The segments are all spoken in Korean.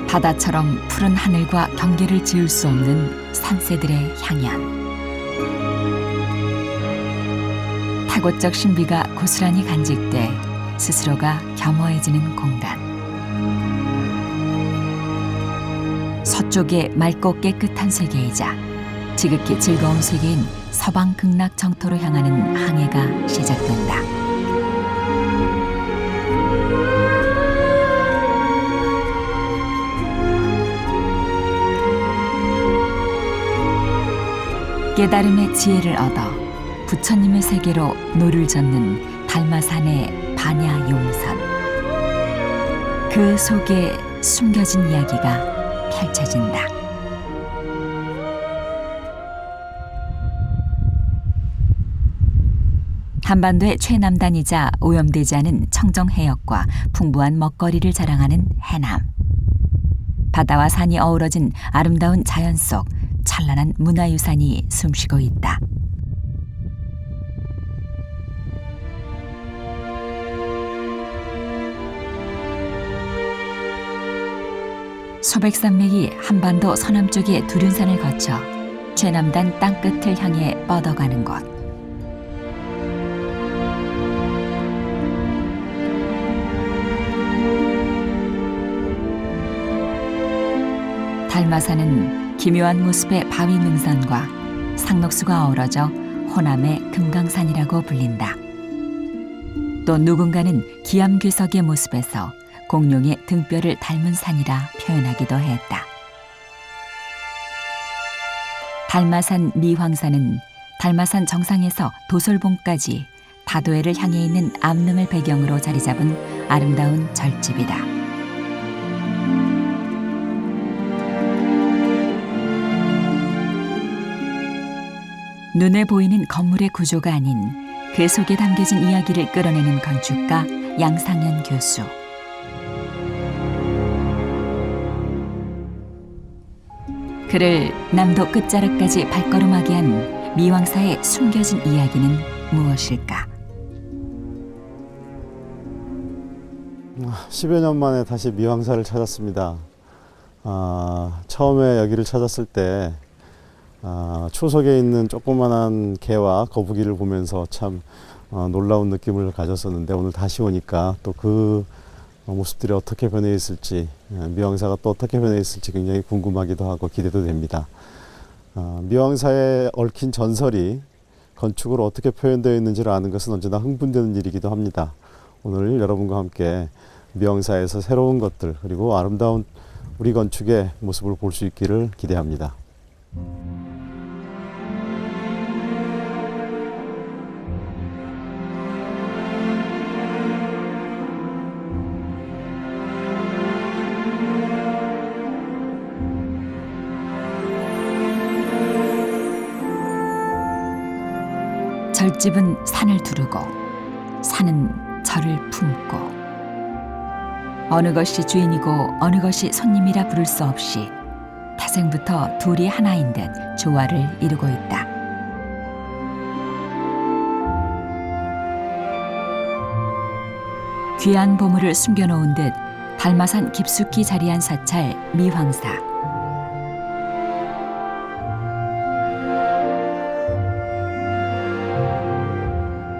바다처럼 푸른 하늘과 경계를 지을 수 없는 산새들의 향연. 타고적 신비가 고스란히 간직돼 스스로가 겸허해지는 공간. 서쪽의 맑고 깨끗한 세계이자 지극히 즐거운 세계인 서방 극락 정토로 향하는 항해가 시작된다. 깨달음의 지혜를 얻어 부처님의 세계로 노를 젓는 달마산의 반야 용선. 그 속에 숨겨진 이야기가 펼쳐진다. 한반도의 최남단이자 오염되지 않은 청정 해역과 풍부한 먹거리를 자랑하는 해남. 바다와 산이 어우러진 아름다운 자연 속 찬란한 문화유산이 숨쉬고 있다. 소백산맥이 한반도 서남쪽의 두륜산을 거쳐 최남단 땅끝을 향해 뻗어가는 곳. 달마산은 기묘한 모습의 바위 능선과 상록수가 어우러져 호남의 금강산이라고 불린다. 또 누군가는 기암괴석의 모습에서 공룡의 등뼈를 닮은 산이라 표현하기도 했다. 달마산 미황산은 달마산 정상에서 도솔봉까지 다도해를 향해 있는 암릉을 배경으로 자리 잡은 아름다운 절집이다. 눈에 보이는 건물의 구조가 아닌 그 속에 담겨진 이야기를 끌어내는 건축가 양상현 교수. 그를 남도 끝자락까지 발걸음하게 한 미왕사의 숨겨진 이야기는 무엇일까? 10여 년 만에 다시 미왕사를 찾았습니다. 처음에 여기를 찾았을 때 초석에 있는 조그만한 개와 거북이를 보면서 참 놀라운 느낌을 가졌었는데, 오늘 다시 오니까 또 그 모습들이 어떻게 변해 있을지, 미왕사가 또 어떻게 변해 있을지 굉장히 궁금하기도 하고 기대도 됩니다. 미왕사에 얽힌 전설이 건축으로 어떻게 표현되어 있는지를 아는 것은 언제나 흥분되는 일이기도 합니다. 오늘 여러분과 함께 미왕사에서 새로운 것들, 그리고 아름다운 우리 건축의 모습을 볼 수 있기를 기대합니다. 절집은 산을 두르고 산은 절을 품고, 어느 것이 주인이고 어느 것이 손님이라 부를 수 없이 태생부터 둘이 하나인 듯 조화를 이루고 있다. 귀한 보물을 숨겨놓은 듯 달마산 깊숙이 자리한 사찰 미황사.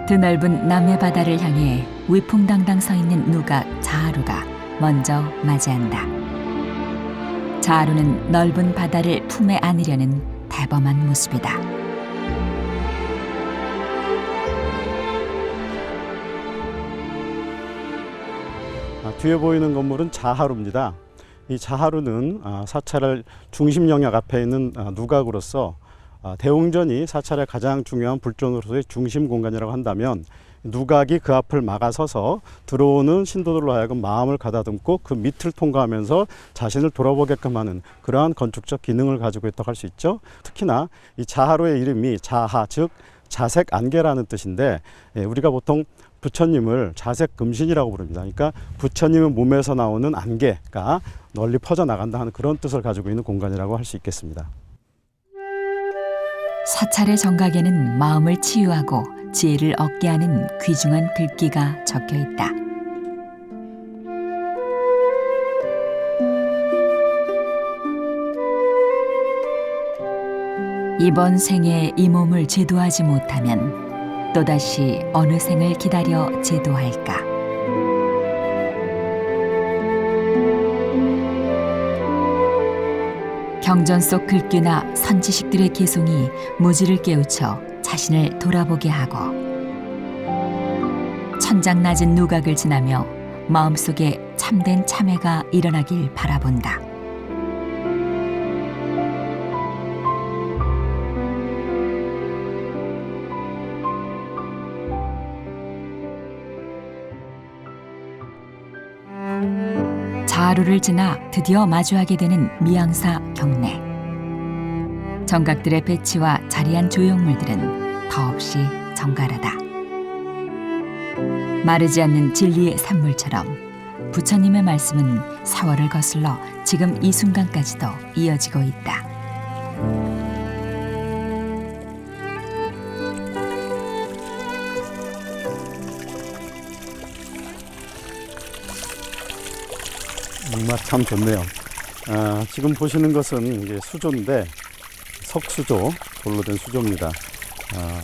드넓은 남해바다를 향해 위풍당당 서 있는 누각 자하루가 먼저 맞이한다. 자하루는 넓은 바다를 품에 안으려는 대범한 모습이다. 뒤에 보이는 건물은 자하루입니다. 이 자하루는 사찰의 중심 영역 앞에 있는 누각으로서 대웅전이 사찰의 가장 중요한 불전으로서의 중심 공간이라고 한다면, 누각이 그 앞을 막아서서 들어오는 신도들로 하여금 마음을 가다듬고 그 밑을 통과하면서 자신을 돌아보게끔 하는 그러한 건축적 기능을 가지고 있다고 할 수 있죠. 특히나 이 자하루의 이름이 자하, 즉 자색 안개라는 뜻인데, 우리가 보통 부처님을 자색 금신이라고 부릅니다. 그러니까 부처님의 몸에서 나오는 안개가 널리 퍼져나간다 하는 그런 뜻을 가지고 있는 공간이라고 할 수 있겠습니다. 사찰의 정각에는 마음을 치유하고 지혜를 얻게 하는 귀중한 글귀가 적혀 있다. 이번 생에 이 몸을 제도하지 못하면 또다시 어느 생을 기다려 제도할까? 경전 속 글귀나 선지식들의 개송이 무지를 깨우쳐 자신을 돌아보게 하고 천장 낮은 누각을 지나며 마음속에 참된 참회가 일어나길 바라본다. 자하루를 지나 드디어 마주하게 되는 미양사 경내. 정각들의 배치와 자리한 조형물들은 더없이 정갈하다. 마르지 않는 진리의 산물처럼 부처님의 말씀은 세월을 거슬러 지금 이 순간까지도 이어지고 있다. 정말 참 좋네요. 지금 보시는 것은 이제 수조인데 석수조, 돌로 된 수조입니다.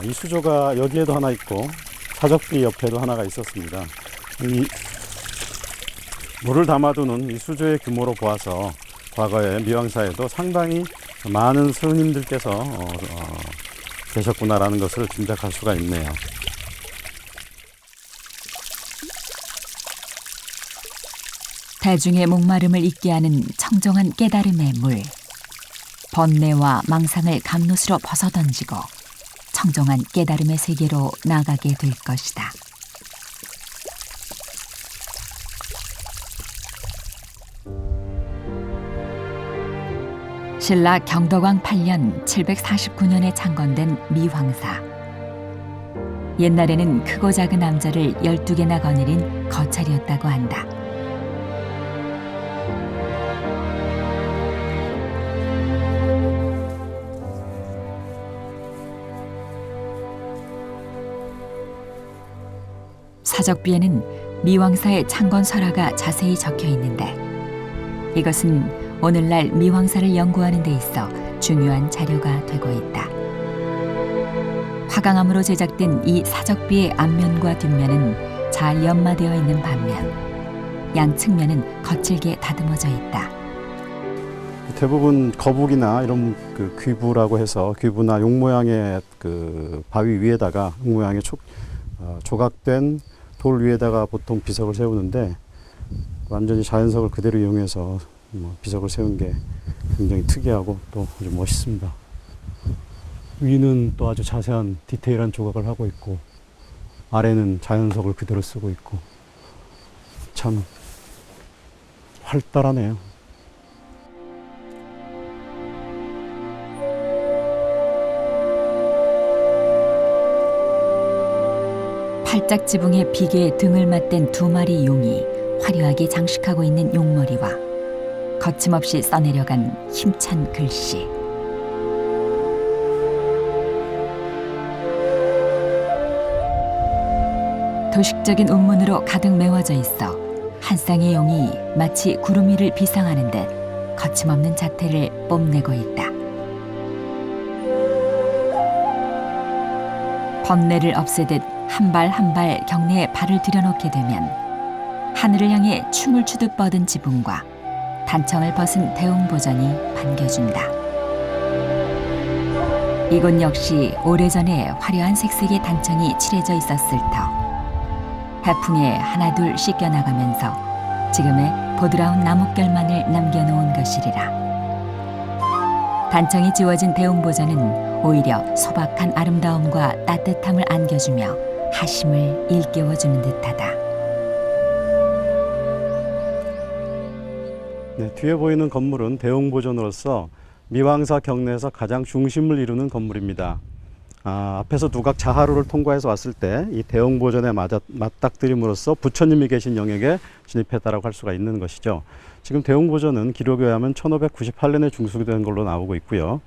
이 수조가 여기에도 하나 있고 사적비 옆에도 하나가 있었습니다. 이 물을 담아두는 이 수조의 규모로 보아서 과거에 미왕사에도 상당히 많은 스님들께서 계셨구나라는 것을 짐작할 수가 있네요. 대중의 목마름을 잊게 하는 청정한 깨달음의 물. 번뇌와 망상을 감롯으로 벗어던지고 청정한 깨달음의 세계로 나가게 될 것이다. 신라 경덕왕 8년 749년에 창건된 미황사. 옛날에는 크고 작은 남자를 12개나 거느린 거찰이었다고 한다. 사적비에는 미왕사의 창건 설화가 자세히 적혀 있는데 이것은 오늘날 미왕사를 연구하는 데 있어 중요한 자료가 되고 있다. 화강암으로 제작된 이 사적비의 앞면과 뒷면은 잘 연마되어 있는 반면 양측면은 거칠게 다듬어져 있다. 대부분 거북이나 이런 그 귀부라고 해서 귀부나 용 모양의 그 바위 위에다가 용 모양의 조각된 돌 위에다가 보통 비석을 세우는데 완전히 자연석을 그대로 이용해서 비석을 세운 게 굉장히 특이하고 또 아주 멋있습니다. 위는 또 아주 자세한 디테일한 조각을 하고 있고 아래는 자연석을 그대로 쓰고 있고 참 활달하네요. 팔짝 지붕에 비계에 등을 맞댄 두 마리 용이 화려하게 장식하고 있는 용머리와 거침없이 써내려간 힘찬 글씨. 도식적인 운문으로 가득 메워져 있어 한 쌍의 용이 마치 구름 위를 비상하는 듯 거침없는 자태를 뽐내고 있다. 번뇌를 없애듯 한 발 한 발 경내에 발을 들여놓게 되면 하늘을 향해 춤을 추듯 뻗은 지붕과 단청을 벗은 대웅보전이 반겨준다. 이곳 역시 오래전에 화려한 색색의 단청이 칠해져 있었을 터. 해풍에 하나둘 씻겨나가면서 지금의 보드라운 나뭇결만을 남겨놓은 것이리라. 단청이 지워진 대웅보전은 오히려 소박한 아름다움과 따뜻함을 안겨주며 하심을 일깨워주는 듯하다. 네, 뒤에 보이는 건물은 대웅보전으로서 미왕사 경내에서 가장 중심을 이루는 건물입니다. 앞에서 누각 자하루를 통과해서 왔을 때 이 대웅보전에 맞닥뜨림으로써 부처님이 계신 영역에 진입했다라고 할 수가 있는 것이죠. 지금 대웅보전은 기록에 의하면 1598년에 중수된 걸로 나오고 있고요.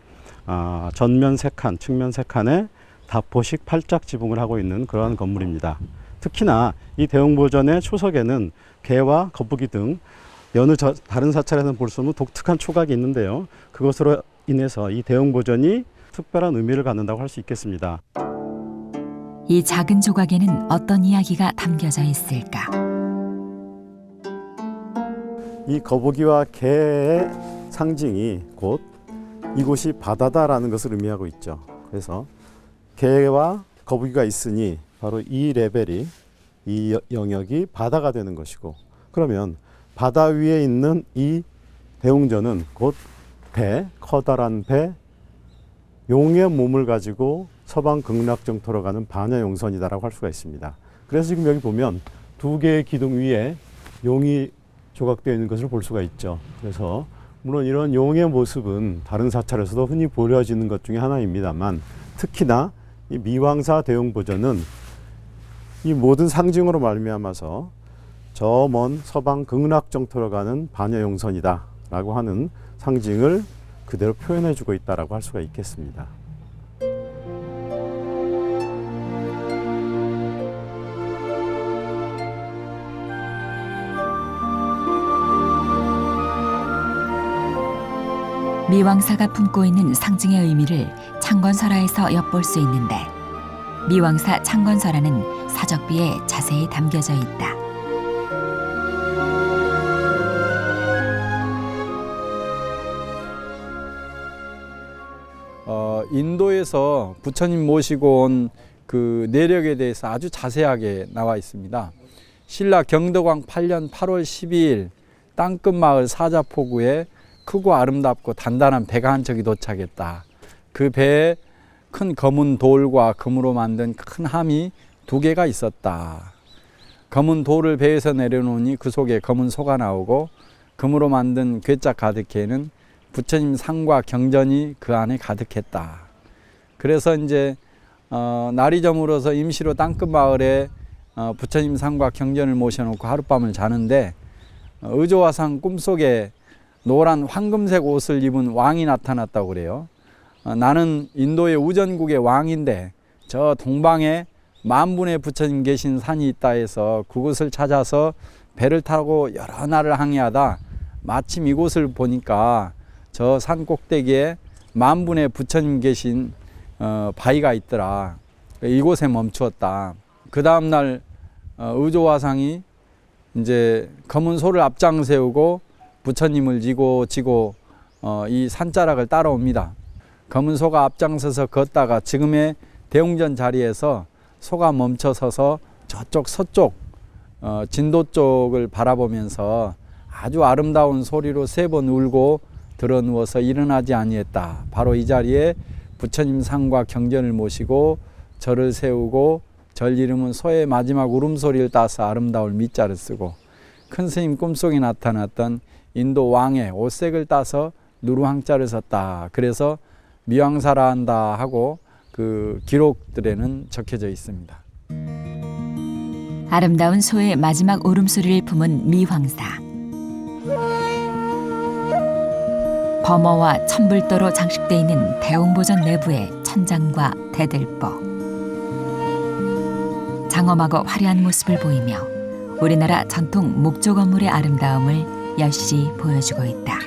전면 3칸, 측면 3칸에 다포식 팔짝 지붕을 하고 있는 그러한 건물입니다. 특히나 이 대웅보전의 초석에는 개와 거북이 등 여느 다른 사찰에서는 볼 수 없는 독특한 초각이 있는데요. 그것으로 인해서 이 대웅보전이 특별한 의미를 갖는다고 할 수 있겠습니다. 이 작은 조각에는 어떤 이야기가 담겨져 있을까? 이 거북이와 개의 상징이 곧 이곳이 바다다라는 것을 의미하고 있죠. 그래서 개와 거북이가 있으니 바로 이 레벨이, 이 영역이 바다가 되는 것이고, 그러면 바다 위에 있는 이 대웅전은 곧 배, 커다란 배, 용의 몸을 가지고 서방 극락정토로 가는 반야용선이다라고 할 수가 있습니다. 그래서 지금 여기 보면 두 개의 기둥 위에 용이 조각되어 있는 것을 볼 수가 있죠. 그래서 물론 이런 용의 모습은 다른 사찰에서도 흔히 보여지는 것 중에 하나입니다만, 특히나 이 미왕사 대웅보전은 이 모든 상징으로 말미암아서 저 먼 서방 극락정토로 가는 반야용선이다라고 하는 상징을 그대로 표현해주고 있다라고 할 수가 있겠습니다. 미왕사가 품고 있는 상징의 의미를 창건설화에서 엿볼 수 있는데, 미왕사 창건설화는 사적비에 자세히 담겨져 있다. 인도에서 부처님 모시고 온 그 내력에 대해서 아주 자세하게 나와 있습니다. 신라 경덕왕 8년 8월 12일 땅끝마을 사자포구에 크고 아름답고 단단한 배가 한 척이 도착했다. 그 배에 큰 검은 돌과 금으로 만든 큰 함이 2개가 있었다. 검은 돌을 배에서 내려놓으니 그 속에 검은 소가 나오고, 금으로 만든 괴짝 가득해는 부처님 상과 경전이 그 안에 가득했다. 그래서 이제 날이 저물어서 임시로 땅끝마을에 부처님 상과 경전을 모셔놓고 하룻밤을 자는데, 의조화상 꿈속에 노란 황금색 옷을 입은 왕이 나타났다고 그래요. 나는 인도의 우전국의 왕인데 저 동방에 만분의 부처님 계신 산이 있다 해서 그곳을 찾아서 배를 타고 여러 날을 항해하다 마침 이곳을 보니까 저 산 꼭대기에 만분의 부처님 계신 바위가 있더라. 이곳에 멈추었다. 그 다음 날 의조화상이 이제 검은 소를 앞장 세우고 부처님을 지고 이 산자락을 따라옵니다. 검은 소가 앞장서서 걷다가 지금의 대웅전 자리에서 소가 멈춰서서 저쪽 서쪽 진도 쪽을 바라보면서 아주 아름다운 소리로 3번 울고 드러누워서 일어나지 아니했다. 바로 이 자리에 부처님 상과 경전을 모시고 절을 세우고, 절 이름은 소의 마지막 울음소리를 따서 아름다울 미자를 쓰고, 큰 스님 꿈속에 나타났던 인도 왕의 옷색을 따서 누루항자를 썼다. 그래서 미왕사라 한다 하고 그 기록들에는 적혀져 있습니다. 아름다운 소의 마지막 울음소리를 품은 미황사. 범어와 천불도로 장식되어 있는 대웅보전 내부의 천장과 대들보, 장엄하고 화려한 모습을 보이며 우리나라 전통 목조 건물의 아름다움을 여실히 보여주고 있다.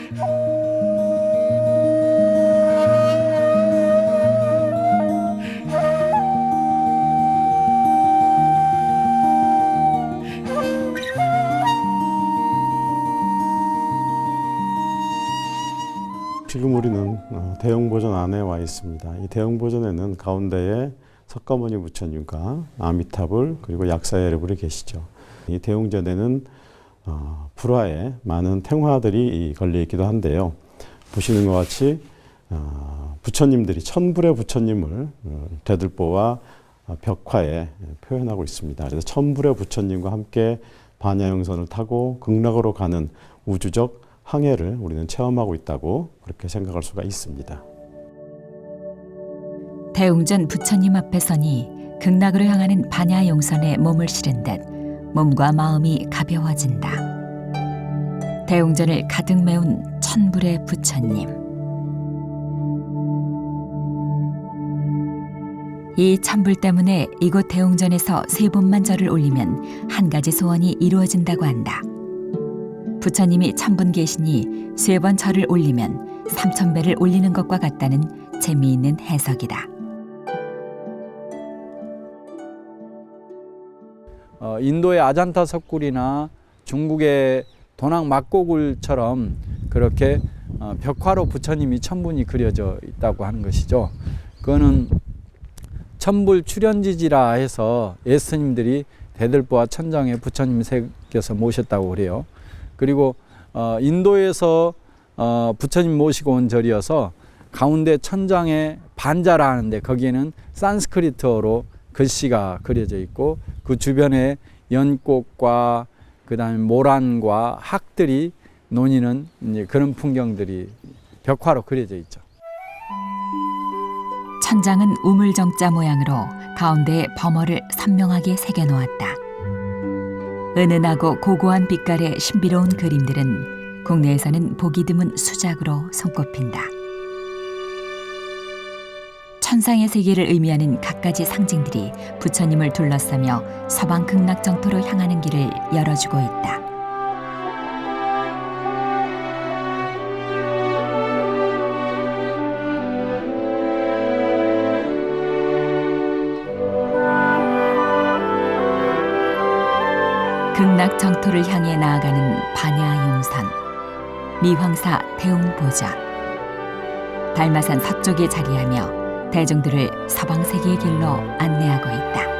지금 우리는 대웅보전 안에 와 있습니다. 이 대웅보전에는 가운데에 석가모니 부처님과 아미타불 그리고 약사예르불이 계시죠. 이 대웅전에는 불화에 많은 탱화들이 걸려 있기도 한데요. 보시는 것 같이 부처님들이 천불의 부처님을 대들보와 벽화에 표현하고 있습니다. 그래서 천불의 부처님과 함께 반야용선을 타고 극락으로 가는 우주적 항해를 우리는 체험하고 있다고 그렇게 생각할 수가 있습니다. 대웅전 부처님 앞에 서니 극락으로 향하는 반야용선에 몸을 실은 듯 몸과 마음이 가벼워진다. 대웅전을 가득 메운 천불의 부처님. 이 천불 때문에 이곳 대웅전에서 3번만 절을 올리면 한 가지 소원이 이루어진다고 한다. 부처님이 천분 계시니 3번 절을 올리면 3000배를 올리는 것과 같다는 재미있는 해석이다. 인도의 아잔타 석굴이나 중국의 도낭 막고굴처럼 그렇게 벽화로 부처님이 천분이 그려져 있다고 하는 것이죠. 그거는 천불 출현지지라 해서 예수님들이 대들보와 천장에 부처님을 새겨서 모셨다고 그래요. 그리고 인도에서 부처님 모시고 온 절이어서 가운데 천장에 반자라 하는데 거기에는 산스크리트어로 글씨가 그려져 있고 그 주변에 연꽃과 그다음에 모란과 학들이 논이는 이제 그런 풍경들이 벽화로 그려져 있죠. 천장은 우물정자 모양으로 가운데에 범어를 선명하게 새겨놓았다. 은은하고 고고한 빛깔의 신비로운 그림들은 국내에서는 보기 드문 수작으로 손꼽힌다. 천상의 세계를 의미하는 갖가지 상징들이 부처님을 둘러싸며 서방 극락정토로 향하는 길을 열어주고 있다. 극락정토를 향해 나아가는 반야용선, 미황사 대웅보좌, 달마산 서쪽에 자리하며 대중들을 서방세계의 길로 안내하고 있다.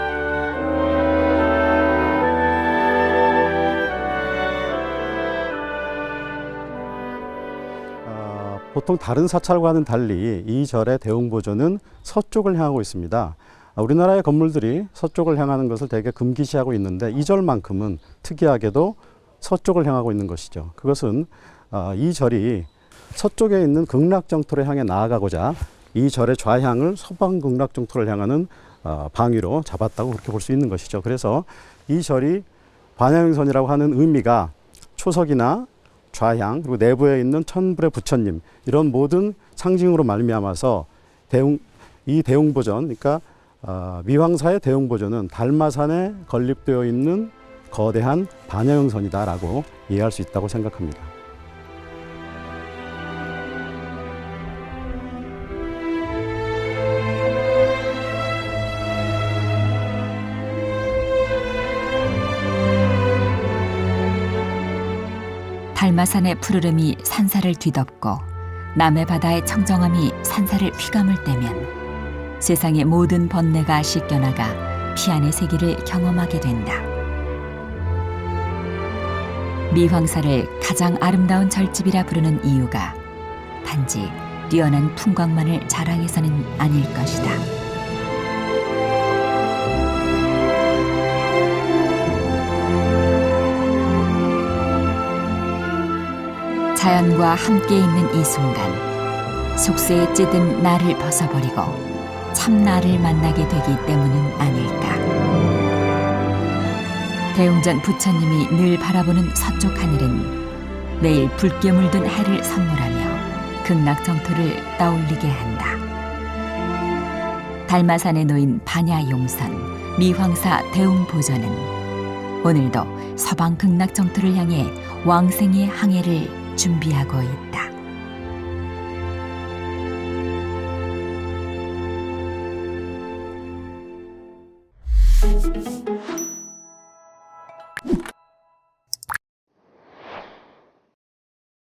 보통 다른 사찰과는 달리 이 절의 대웅보전은 서쪽을 향하고 있습니다. 우리나라의 건물들이 서쪽을 향하는 것을 되게 금기시하고 있는데 이 절만큼은 특이하게도 서쪽을 향하고 있는 것이죠. 그것은 이 절이 서쪽에 있는 극락정토를 향해 나아가고자 이 절의 좌향을 서방 극락정토를 향하는 방위로 잡았다고 그렇게 볼 수 있는 것이죠. 그래서 이 절이 반야용선이라고 하는 의미가 초석이나 좌향 그리고 내부에 있는 천불의 부처님 이런 모든 상징으로 말미암아서 이 대웅보전 그러니까 미황사의 대웅보전은 달마산에 건립되어 있는 거대한 반야용선이다라고 이해할 수 있다고 생각합니다. 달마산의 푸르름이 산사를 뒤덮고 남해 바다의 청정함이 산사를 휘감을 때면 세상의 모든 번뇌가 씻겨나가 피안의 세계를 경험하게 된다. 미황사를 가장 아름다운 절집이라 부르는 이유가 단지 뛰어난 풍광만을 자랑해서는 아닐 것이다. 자연과 함께 있는 이 순간 속세에 찌든 나를 벗어버리고 참 나를 만나게 되기 때문은 아닐까. 대웅전 부처님이 늘 바라보는 서쪽 하늘은 내일 붉게 물든 해를 선물하며 극락정토를 떠올리게 한다. 달마산에 놓인 반야용선, 미황사 대웅보전은 오늘도 서방 극락정토를 향해 왕생의 항해를 준비하고 있다.